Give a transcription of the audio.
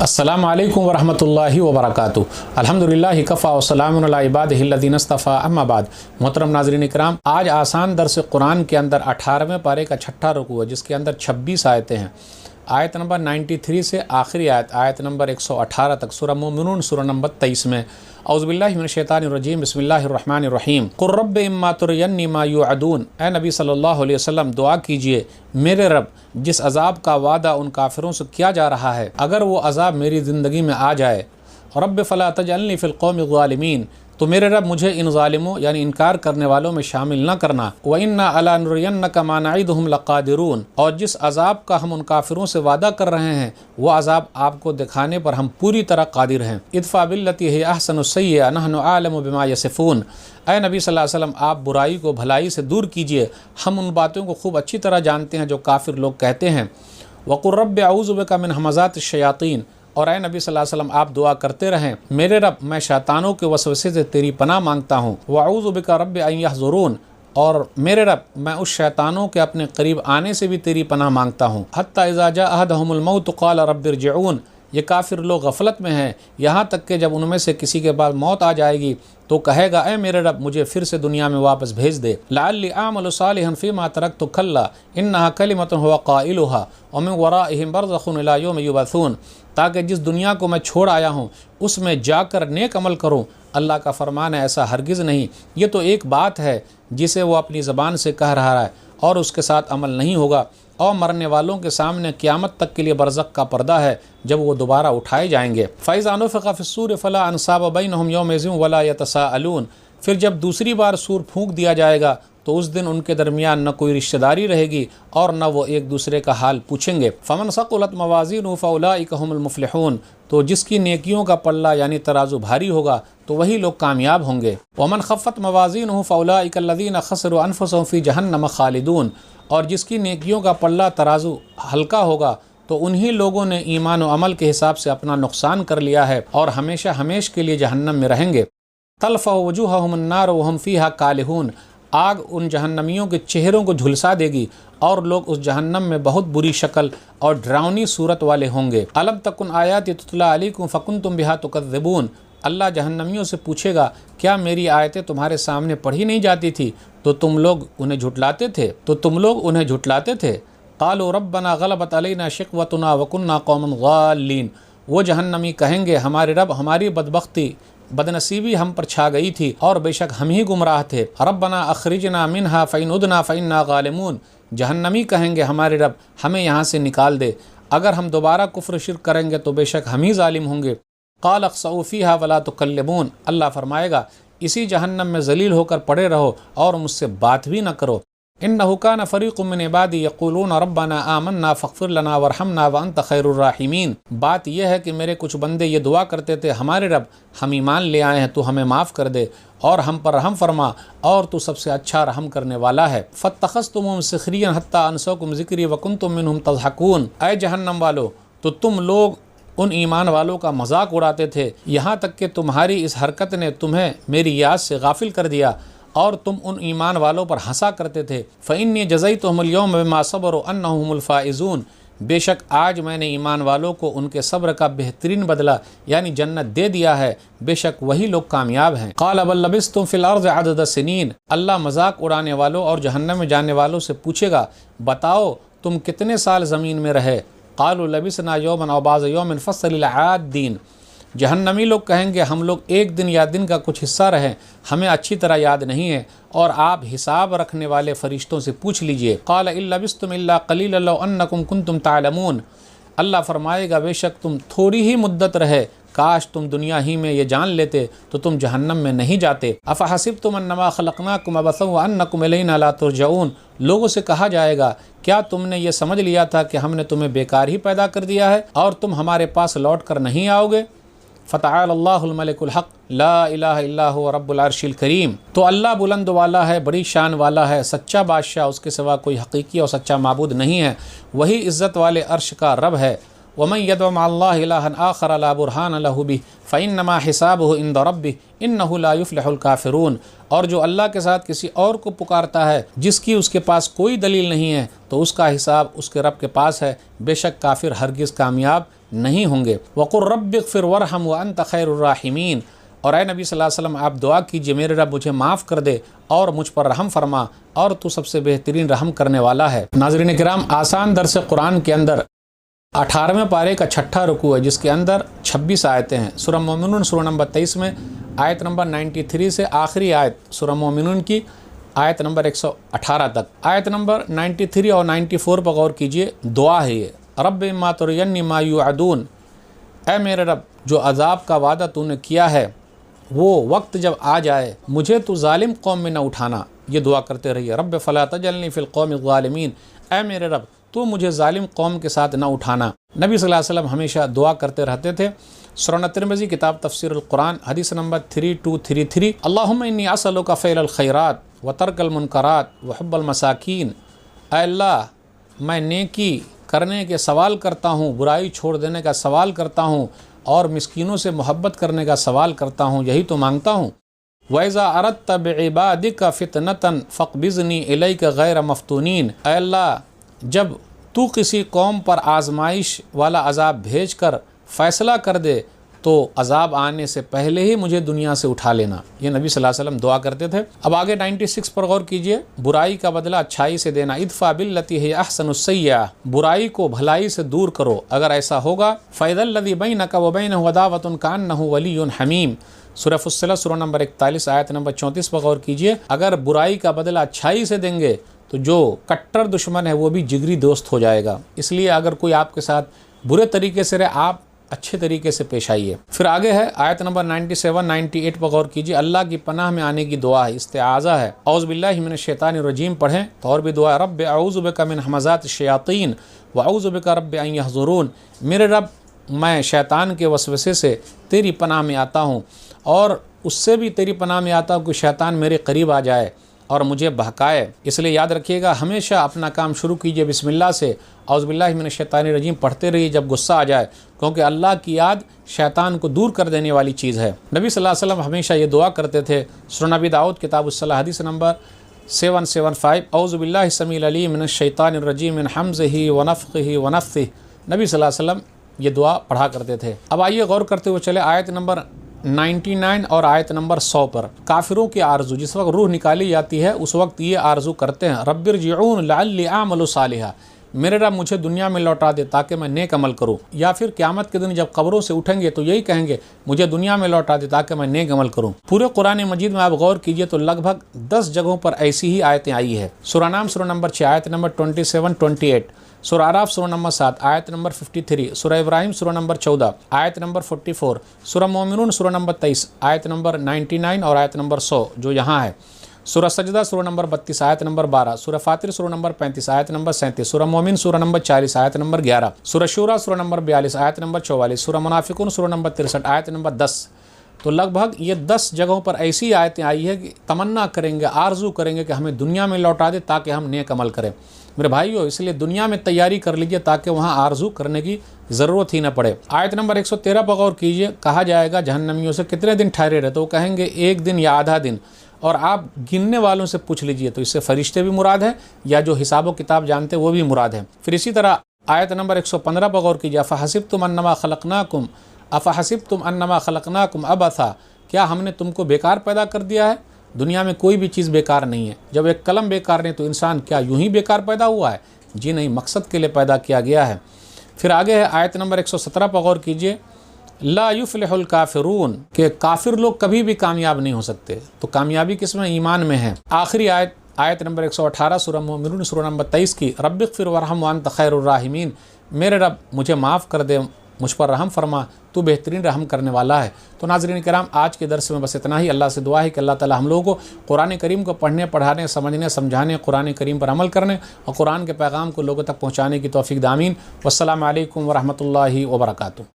السلام علیکم ورحمۃ اللہ وبرکاتہ۔ الحمدللہ کفا وسلام علی عبادہ الذین اصطفیٰ، اما بعد۔ محترم ناظرین اکرام، آج آسان درس قرآن کے اندر 18ویں پارے کا 6واں رکوع ہے، جس کے اندر 26 آیتیں ہیں۔ آیت نمبر 93 سے آخری آیت نمبر 118 تک سورہ مومنون سورہ نمبر 23 میں۔ اعوذ باللہ من الشیطان الرجیم، بسم اللہ الرحمن الرحیم۔ قل رب اما ترینی ما یوعدون، اے نبی صلی اللہ علیہ وسلم دعا کیجئے، میرے رب جس عذاب کا وعدہ ان کافروں سے کیا جا رہا ہے، اگر وہ عذاب میری زندگی میں آ جائے، رب فلا تجعلنی فی القوم الظالمین، تو میرے رب مجھے ان ظالموں یعنی انکار کرنے والوں میں شامل نہ کرنا۔ وَإِنَّا عَلَىٰ نُرِيَنَّكَ مَا نَعِدُهُمْ لَقَادِرُونَ، اور جس عذاب کا ہم ان کافروں سے وعدہ کر رہے ہیں وہ عذاب آپ کو دکھانے پر ہم پوری طرح قادر ہیں۔ ادفع بالتی ہی احسن السیئۃ نحن اعلم بما یصفون، اے نبی صلی اللہ علیہ وسلم آپ برائی کو بھلائی سے دور کیجئے، ہم ان باتوں کو خوب اچھی طرح جانتے ہیں جو کافر لوگ کہتے ہیں۔ وَقُلْ رَبِّ أَعُوذُ بِكَ مِنْ ہَمَزَاتِ الشَّيَاطِينِ، اور اے نبی صلی اللہ علیہ وسلم آپ دعا کرتے رہیں، میرے رب میں شیطانوں کے وسوسے سے تیری پناہ مانگتا ہوں۔ وَأَعُوذُ بِكَ رَبِّ أَن يَحْضُرُونَ، اور میرے رب میں اس شیطانوں کے اپنے قریب آنے سے بھی تیری پناہ مانگتا ہوں۔ حَتَّى إِذَا جَاءَ أَحَدَهُمُ الْمَوْتُ قَالَ رَبِّ ارْجِعُونِ، یہ کافر لوگ غفلت میں ہیں، یہاں تک کہ جب ان میں سے کسی کے بعد موت آ جائے گی تو کہے گا اے میرے رب مجھے پھر سے دنیا میں واپس بھیج دے۔ لعلی اعمل صالحا فیما ترکت کلا انہا کلمۃ هو قائلها ومن ورائہم برزخ الی یوم یبعثون، تاکہ جس دنیا کو میں چھوڑ آیا ہوں اس میں جا کر نیک عمل کروں۔ اللہ کا فرمان ہے ایسا ہرگز نہیں، یہ تو ایک بات ہے جسے وہ اپنی زبان سے کہہ رہا ہے اور اس کے ساتھ عمل نہیں ہوگا، اور مرنے والوں کے سامنے قیامت تک کے لیے برزخ کا پردہ ہے جب وہ دوبارہ اٹھائے جائیں گے۔ فَإِذَا نُفِخَ فِي الصُّورِ فَلَا أَنْسَابَ بَيْنَهُمْ يَوْمَئِذٍ وَلَا يَتَسَاءَلُونَ، پھر جب دوسری بار سور پھونک دیا جائے گا تو اس دن ان کے درمیان نہ کوئی رشتہ داری رہے گی اور نہ وہ ایک دوسرے کا حال پوچھیں گے۔ فَمَنْ ثَقُلَتْ مَوَازِينُهُ فَأُولَٰئِكَ هُمُ الْمُفْلِحُونَ، تو جس کی نیکیوں کا پلہ یعنی ترازو بھاری ہوگا تو وہی لوگ کامیاب ہوں گے۔ وَمَنْ خَفَّتْ مَوَازِينُهُ فَأُولَٰئِكَ الَّذِينَ خَسِرُوا أَنفُسَهُمْ فِي جَهَنَّمَ خَالِدُونَ، اور جس کی نیکیوں کا پلہ ترازو ہلکا ہوگا تو انہی لوگوں نے ایمان و عمل کے حساب سے اپنا نقصان کر لیا ہے اور ہمیشہ ہمیشہ کے لیے جہنم میں رہیں گے۔ تلفح وجوہہم النار وہم فیہا کالہون، آگ ان جہنمیوں کے چہروں کو جھلسا دے گی اور لوگ اس جہنم میں بہت بری شکل اور ڈراؤنی صورت والے ہوں گے۔ الم تکن آیاتی تتلی علیکم فکنتم بہا تکذبون، اللہ جہنمیوں سے پوچھے گا کیا میری آیتیں تمہارے سامنے پڑھی نہیں جاتی تھی تو تم لوگ انہیں جھٹلاتے تھے؟ قالوا ربنا غلبت علینا شقوتنا وکنا قوما ضالین، وہ جہنمی کہیں گے ہمارے رب ہماری بدنصیبی ہم پر چھا گئی تھی اور بے شک ہم ہی گمراہ تھے۔ ربنا اخرجنا منہا فإن عدنا فإنا غالمون، جہنمی کہیں گے ہمارے رب ہمیں یہاں سے نکال دے، اگر ہم دوبارہ کفر شرک کریں گے تو بے شک ہم ہی ظالم ہوں گے۔ قال اخسؤوا فیہا ولا تکلمون، اللہ فرمائے گا اسی جہنم میں ذلیل ہو کر پڑے رہو اور مجھ سے بات بھی نہ کرو۔ انہ کان فریق من عبادی یقولون ربنا آمنا فاغفر لنا وارحمنا وانت خیر الراحمین، بات یہ ہے کہ میرے کچھ بندے یہ دعا کرتے تھے ہمارے رب ہم ایمان لے آئے ہیں تو ہمیں معاف کر دے اور ہم پر رحم فرما اور تو سب سے اچھا رحم کرنے والا ہے۔ فاتخذتموہم سخریا حتی انسوکم ذکری وکنتم منہم تضحکون، اے جہنم والو تو تم لوگ ان ایمان والوں کا مذاق اڑاتے تھے یہاں تک کہ تمہاری اس حرکت نے تمہیں میری یاد سے غافل کر دیا اور تم ان ایمان والوں پر ہنسا کرتے تھے۔ فإنی جزیتہم اليوم بما صبروا انہم الفائزون، بے شک آج میں نے ایمان والوں کو ان کے صبر کا بہترین بدلہ یعنی جنت دے دیا ہے، بے شک وہی لوگ کامیاب ہیں۔ قال بل لبثتم فی الارض عدد سنین، اللہ مذاق اڑانے والوں اور جہنم میں جانے والوں سے پوچھے گا بتاؤ تم کتنے سال زمین میں رہے؟ قالوا لبثنا یوما او بعض یوم فصل العادین، جہنمی لوگ کہیں گے ہم لوگ ایک دن یا دن کا کچھ حصہ رہے، ہمیں اچھی طرح یاد نہیں ہے، اور آپ حساب رکھنے والے فرشتوں سے پوچھ لیجئے۔ قال ان لبثتم الا قلیلا لو انکم کنتم تعلمون، اللہ فرمائے گا بے شک تم تھوڑی ہی مدت رہے، کاش تم دنیا ہی میں یہ جان لیتے تو تم جہنم میں نہیں جاتے۔ افحسبتم انما خلقناکم عبثا وانکم الینا لا ترجعون، لوگوں سے کہا جائے گا کیا تم نے یہ سمجھ لیا تھا کہ ہم نے تمہیں بیکار ہی پیدا کر دیا ہے اور تم ہمارے پاس لوٹ کر نہیں آؤ گے؟ فتعال اللہ الملک الحق لا الہ الا هو رب العرش الکریم، تو اللہ بلند والا ہے، بڑی شان والا ہے، سچا بادشاہ، اس کے سوا کوئی حقیقی اور سچا معبود نہیں ہے، وہی عزت والے عرش کا رب ہے۔ वमन यदअ मअल्लाहि इलाहन आखर ला बुरहान लहु बिहि फ़इन्नमा हिसाबुहु इंद रब्बिहि इन्नहु ला युफ्लिहुल काफ़िरून। और जो अल्लाह के साथ किसी और को पुकारता है जिसकी उसके पास कोई दलील नहीं है तो उसका हिसाब उसके रब के पास है, बेशक काफिर हरगिज़ कामयाब नहीं होंगे। वक़ुर रब्बिग़फ़िर वरहम व अंत खैरुर राहिमीन। और ए नबी सल्लल्लाहु अलैहि वसल्लम आप दुआ कीजिए, मेरे रब मुझे माफ़ कर दे और मुझ पर रहम फरमा और तू सबसे बेहतरीन रहम करने वाला है। नाज़रीन किराम, आसान दर्स कुरान के अंदर 18वें पारे का छठा रुकू है जिसके अंदर 26 आयतें हैं। सूरह मोमिनून सूरह नंबर 23 में आयत नंबर 93 से आखिरी आयत सूरह मोमिनून की आयत नंबर 118 तक। आयत नंबर 93 और 94 पर गौर कीजिए, दुआ है ये, रब्ब इम्मा तुरियन्नी मा युअदून, ऐ मेरे रब जो अज़ाब का वादा तूने किया है वो वक्त जब आ जाए मुझे तो जालिम कौम में न उठाना। ये दुआ करते रहिए, रब्ब फला तजल्नी फिल कौमिज़ ज़ालिमीन, ऐ मेरे रब तो मुझे जालिम कौम के साथ न उठाना। नबी सल्लल्लाहु अलैहि वसल्लम हमेशा दुआ करते रहते थे। सुनन तिरमिज़ी किताब तफ़सीरुल कुरान हदीस नंबर 3233, अल्लाहुम्मा इन्नी असअलुका फ़इलल खैरात व तर्कल मुनकरात व हुब्बल मसाकीन, ऐ अल्लाह मैं नेकी करने के सवाल करता हूँ, बुराई छोड़ देने का सवाल करता हूँ और मिस्कीनों से मोहब्बत करने का सवाल करता हूँ, यही तो मांगता हूँ। वैज़ा अरदत बिइबादिका फ़ितनतन फ़क़बिज़नी इलैका गैर मफ़्तूनीन, ऐ अल्लाह जब तू किसी कौम पर आजमाइश वाला अज़ाब भेज कर फ़ैसला कर दे तो अज़ाब आने से पहले ही मुझे दुनिया से उठा लेना। ये नबी सल्लल्लाहु अलैहि वसल्लम दुआ करते थे। अब आगे 96 पर गौर कीजिए, बुराई का बदला अच्छाई से देना, इदफ़ा बिल्लती हिय अहसनुस सय्य्या, बुराई को भलाई से दूर करो, अगर ऐसा होगा फ़इज़ल लज़ी बैनका व बैनहु अदावतुन कअन्नहु वलियुन हमीम। सूरह फुस्सिलत सूरह नंबर 41 आयत नंबर 34 पर गौर कीजिए, अगर बुराई का बदला अच्छाई से देंगे तो जो कट्टर दुश्मन है वो भी जिगरी दोस्त हो जाएगा। इसलिए अगर कोई आपके साथ बुरे तरीके से रहे, आप अच्छे तरीके से पेश आइए। फिर आगे है आयत नंबर 97 98 पर गौर कीजिए, अल्लाह की पनाह में आने की दुआ है, इस्तिआज़ा है। औज़ु बिल्लाहि मिनश शैतानिर रजीम पढ़ें तो और भी दुआ है, रब्बि अऊज़ु बिका मिन हमाज़ातिश शयातीन व अऊज़ु बिका रब्बि अन यहज़ुरून, मेरे रब मैं शैतान के वसवसे से तेरी पनाह में आता हूँ और उससे भी तेरी पनाह में आता हूँ कि शैतान मेरे करीब आ जाए और मुझे बहकाए। इसलिए याद रखिएगा, हमेशा अपना काम शुरू कीजिए बिस्मिल्लाह से, औज़ु बिल्लाहि मिनश शैतानिर रजीम पढ़ते रहिए जब गुस्सा आ जाए, क्योंकि अल्लाह की याद शैतान को दूर कर देने वाली चीज़ है। नबी सल्लल्लाहु अलैहि वसल्लम हमेशा ये दुआ करते थे। सुनन नबी दाऊद किताबुस्सलाह हदीस नंबर 775, औज़ु बिल्लाहि समील अलीम मिनश शैतानिर रजीम मिन हमज़िही व नफ़्ख़िही व नफ़्थिही, नबी सल्लल्लाहु अलैहि वसल्लम ये दुआ पढ़ा करते थे। अब आइए गौर करते हुए चले आयत नंबर 99 और आयत नंबर 100 पर। काफिरों की आरजू, जिस वक्त रूह निकाली जाती है उस वक्त ये आरजू करते हैं, रब्बिरजिऊन लअल्ली आमलु सालिहा, मेरे रब मुझे दुनिया में लौटा दे ताकि मैं नेक अमल करूँ। या फिर क़यामत के दिन जब कब्रों से उठेंगे तो यही कहेंगे, मुझे दुनिया में लौटा दे ताकि मैं नेक अमल करूँ। पूरे कुरान मजीद में आप गौर कीजिए तो लगभग 10 जगहों पर ऐसी ही आयतें आई है। सूरह नाम सूरह नंबर 6 आयत नंबर 27 28, सूरह आराफ सूरह नंबर 7 आयत नंबर 53, सूरह इब्राहिम सूरह नंबर 14 आयत नंबर 44, सूरह मोमिनून सूरह नंबर 23 आयत नंबर 99 और आयत नंबर 100 जो यहाँ है, सूरह सजदा सूरह नंबर 32 आयत नंबर 12, सूरह फातिर सूरह नंबर 35 आयत नंबर 37, सूरह मोमिन सूरह नंबर 40 आयत नंबर 11, सूरह शूरा सूरह नंबर 42 आयत नंबर 44, सूरह मुनाफिकून सूरह नंबर 63 आयत नंबर 10। तो लगभग ये 10 जगहों पर ऐसी आयतें आई है कि तमन्ना करेंगे, आरजू करेंगे कि हमें दुनिया में लौटा दे ताकि हम नेक अमल करें। मेरे भाइयों, इसलिए दुनिया में तैयारी कर लीजिए ताकि वहाँ आरजू करने की ज़रूरत ही न पड़े। आयत नंबर 113 पर गौर कीजिए, कहा जाएगा जहन्नमियों से कितने दिन ठहरे रहे, तो वो कहेंगे 1 दिन या आधा दिन, और आप गिनने वालों से पूछ लीजिए तो इससे फरिश्ते भी मुराद है या जो हिसाब किताब जानते वो भी मुराद है। फिर इसी तरह आयत नंबर 115 पर गौर कीजिए, अफ़हसिब्तुम अन्नमा खलक़नाकुम अबसा, क्या हमने तुमको बेकार पैदा कर दिया है? दुनिया में कोई भी चीज़ बेकार नहीं है। जब एक कलम बेकार नहीं तो इंसान क्या यूं ही बेकार पैदा हुआ है? जी नहीं, मकसद के लिए पैदा किया गया है। फिर आगे है आयत नंबर 117 पर गौर कीजिए, ला युफ्लिहुल काफिरून, के काफिर लोग कभी भी कामयाब नहीं हो सकते। तो कामयाबी किसमें? ईमान में है। आखिरी आयत नंबर 118 सूरह मोमिनून सूरह नंबर 23 की, रब्बिग़फ़िर वरहम व अंत खैरुर राहिमीन, मेरे रब मुझे माफ़ कर दे, मुझ पर रहम फरमा, तू बेहतरीन रहम करने वाला है। तो नाज़रीन किराम, आज के दर्स में बस इतना ही। अल्लाह से दुआ है कि अल्लाह ताला हम लोगों को कुरान करीम को पढ़ने, पढ़ाने, समझने, समझाने, कुरान करीम पर अमल करने और कुरान के पैगाम को लोगों तक पहुँचाने की तौफ़ीक़ दे। आमीन। वस्सलामु अलैकुम वरहमतुल्लाहि वबरकातुहू।